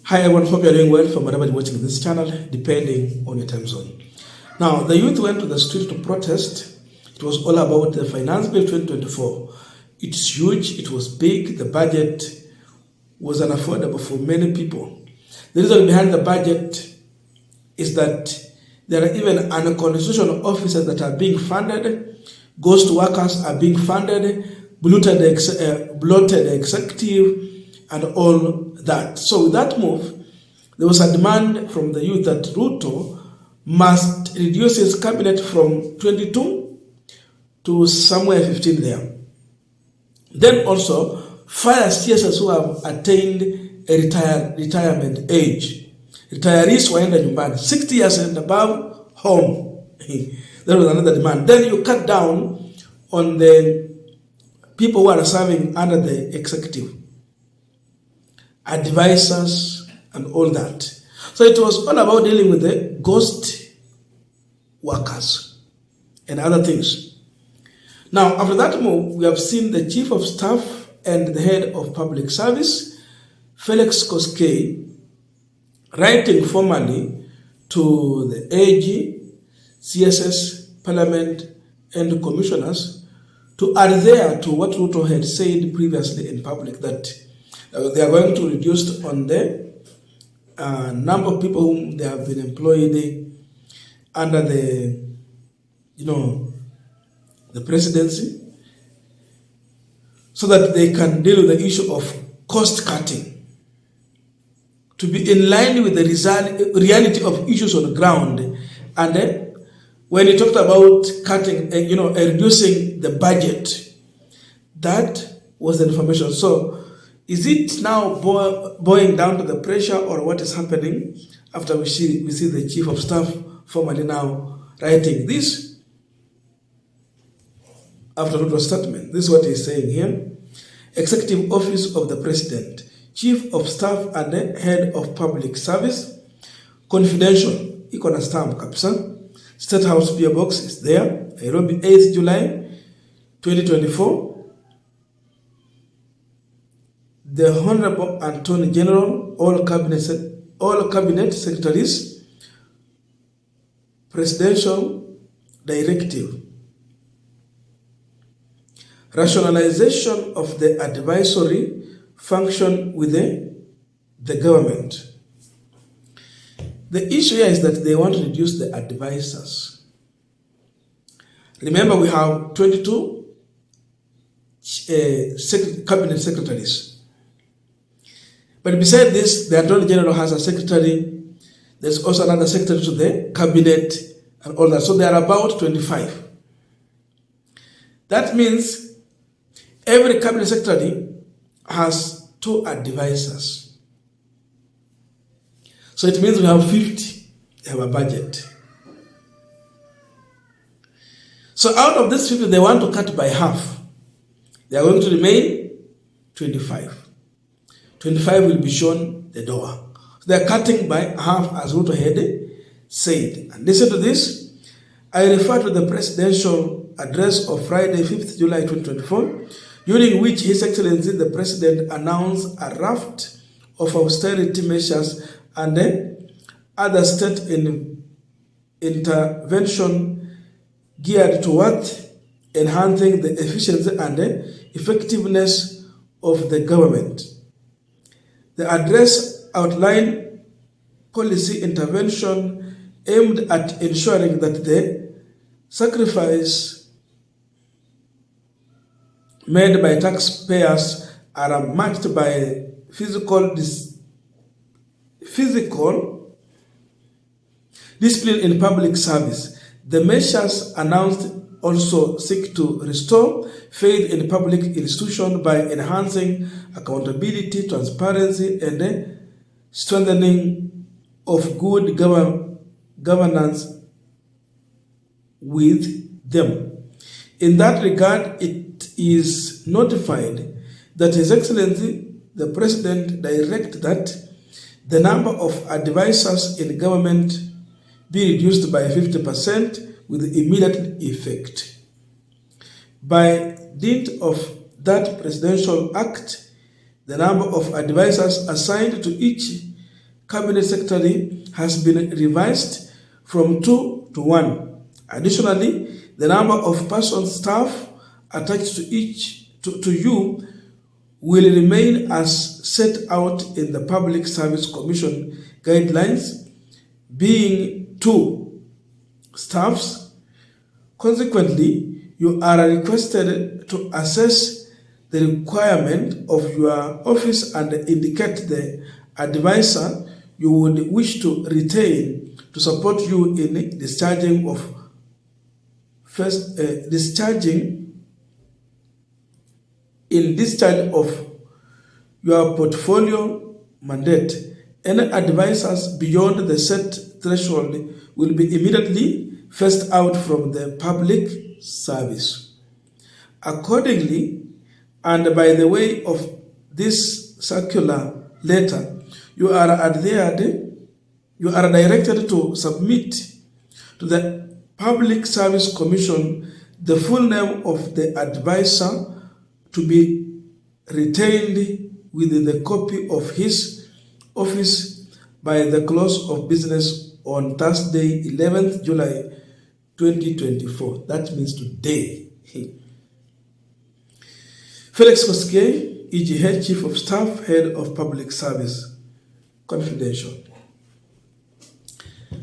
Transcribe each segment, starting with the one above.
Hi everyone, hope you're doing well from wherever you're watching this channel, depending on your time zone. Now, the youth went to the street to protest. It was all about the Finance Bill 2024. It's huge, it was big, the budget was unaffordable for many people. The reason behind the budget is that there are even unconstitutional officers that are being funded, ghost workers are being funded, bloated executive, and all that. So with that move, there was a demand from the youth that Ruto must reduce his cabinet from 22 to somewhere 15 there. Then also fire CSS who have attained a retirement age. Retirees waenda nyumbani, 60 years and above, home. That was another demand. Then you cut down on the people who are serving under the executive, advisors, and all that. So it was all about dealing with the ghost workers and other things. Now, after that move, we have seen the Chief of Staff and the Head of Public Service, Felix Koskei, writing formally to the AG, CSS, Parliament, and commissioners to adhere to what Ruto had said previously in public, that they are going to reduce on the number of people whom they have been employed under the, the presidency, so that they can deal with the issue of cost cutting, to be in line with the reality of issues on the ground. And when he talked about cutting, reducing the budget, that was the information. So is it now boiling down to the pressure, or what is happening after we see the Chief of Staff formally now writing this after Ruto's statement? This is what he's saying here. Executive Office of the President, Chief of Staff and the Head of Public Service, confidential, iko na stamp kabisa. State House PO Box is there, Nairobi, 8th July 2024. The Honorable Attorney General, all cabinet secretaries, Presidential Directive, rationalization of the advisory function within the government. The issue here is that they want to reduce the advisors. Remember, we have 22 cabinet secretaries. But beside this, the Attorney General has a secretary. There's also another secretary to the cabinet and all that. So there are about 25. That means every cabinet secretary has 2 advisors. So it means we have 50. They have a budget. So out of this 50, they want to cut by half. They are going to remain 25. 25 will be shown the door. So they are cutting by half, as Ruto had said. And listen to this. I refer to the presidential address of Friday, 5th July 2024, during which His Excellency the President announced a raft of austerity measures and other state intervention geared towards enhancing the efficiency and effectiveness of the government. The address outlined policy intervention aimed at ensuring that the sacrifice made by taxpayers are matched by physical discipline in public service. The measures announced also seek to restore faith in public institutions by enhancing accountability, transparency, and strengthening of good governance with them. In that regard, it is notified that His Excellency the President directed that the number of advisors in government be reduced by 50% with immediate effect. By dint of that presidential act, the number of advisors assigned to each cabinet secretary has been revised from 2 to 1. Additionally, the number of person staff attached to you will remain as set out in the Public Service Commission guidelines, being 2 staffs. Consequently, you are requested to assess the requirement of your office and indicate the advisor you would wish to retain to support you in discharge of your portfolio mandate. Any advisors beyond the set threshold will be immediately phased out from the public service. Accordingly, and by the way of this circular letter, you are directed to submit to the Public Service Commission the full name of the advisor to be retained with the copy of his office by the close of business on Thursday, 11th July 2024. That means today. Felix Koskei, EGH, Chief of Staff, Head of Public Service, confidential.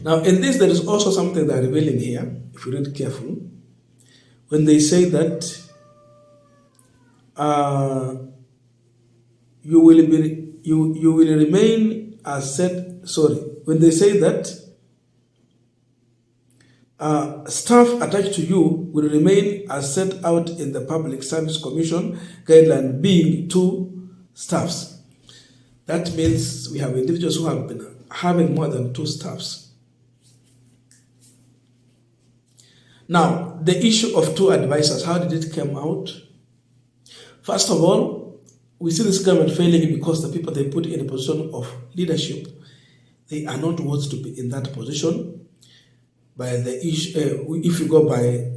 Now, in this, there is also something they're revealing here, if you read carefully, when they say that you will remain as set. Sorry, when they say that staff attached to you will remain as set out in the Public Service Commission guideline, being 2 staffs. That means we have individuals who have been having more than 2 staffs. Now, the issue of 2 advisors, how did it come out? First of all, we see this government failing because the people they put in a position of leadership, they are not worth to be in that position. By the issue, if you go by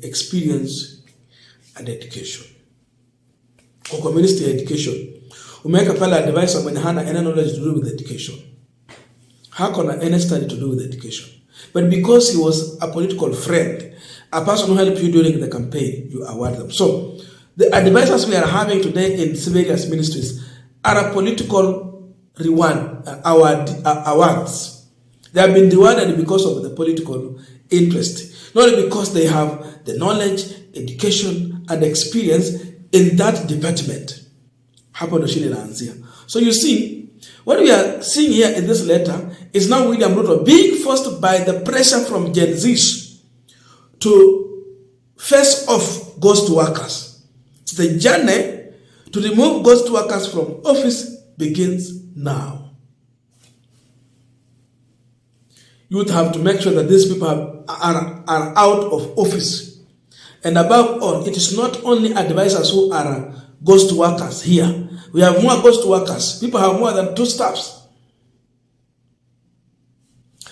experience and education, or ministry education, umeweka pale advisor mwenye hana any knowledge to do with education, hakuna any study to do with education, but because he was a political friend, a person who helped you during the campaign, you award them. So the advisors we are having today in various ministries are a political awards. They have been rewarded because of the political interest, not because they have the knowledge, education, and experience in that department. So you see, what we are seeing here in this letter is now William Ruto being forced by the pressure from Gen Zs to face off ghost workers. The journey to remove ghost workers from office begins now. You would have to make sure that these people are out of office. And above all, it is not only advisors who are ghost workers here. We have more ghost workers. People have more than 2 staffs.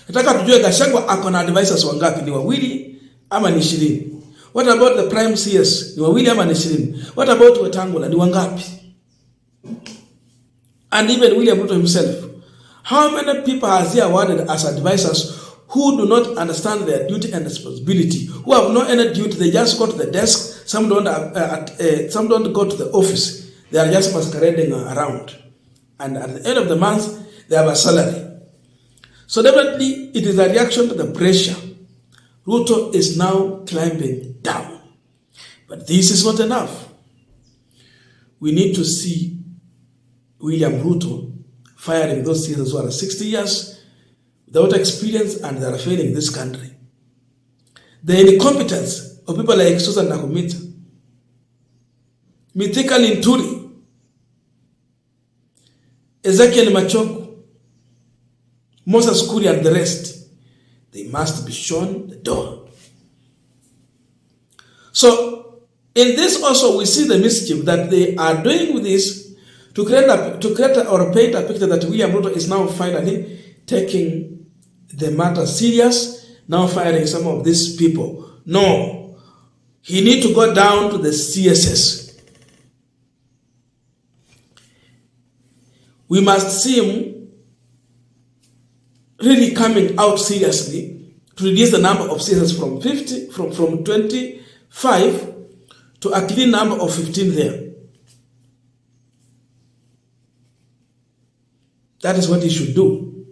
Nataka tujue Gachagua akona advisors wangapi, ni wawili ama ni 20? What about the prime CS? Ni wawili ama ni 20? What about Wetangula? Ni wangapi? And even William Ruto himself. How many people has he awarded as advisors who do not understand their duty and responsibility, who have no any duty? They just go to the desk. Some don't go to the office. They are just masquerading around. And at the end of the month, they have a salary. So definitely, it is a reaction to the pressure. Ruto is now climbing down. But this is not enough. We need to see William Ruto firing those citizens who are 60 years without experience and they are failing this country. The incompetence of people like Susan Nakumita, Mithika Linturi, Ezekiel Machogu, Moses Kuri, and the rest, they must be shown the door. So, in this also we see the mischief that they are doing with this to create or paint a picture that William Ruto is now finally taking the matter serious, now firing some of these people. No, he need to go down to the CSS. we must see him really coming out seriously to reduce the number of citizens from 25 to a clean number of 15 there. That is what he should do.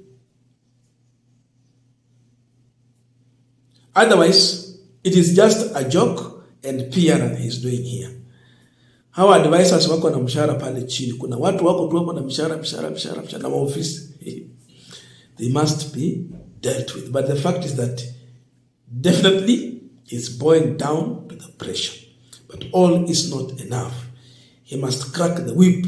Otherwise, it is just a joke and PR that he's doing here. Hawa advisors wako na mshahara pale chini. Kuna watu wako tu hapo na mshahara na maofisi. They must be dealt with. But the fact is that definitely it's boiling down to the pressure. But all is not enough. He must crack the whip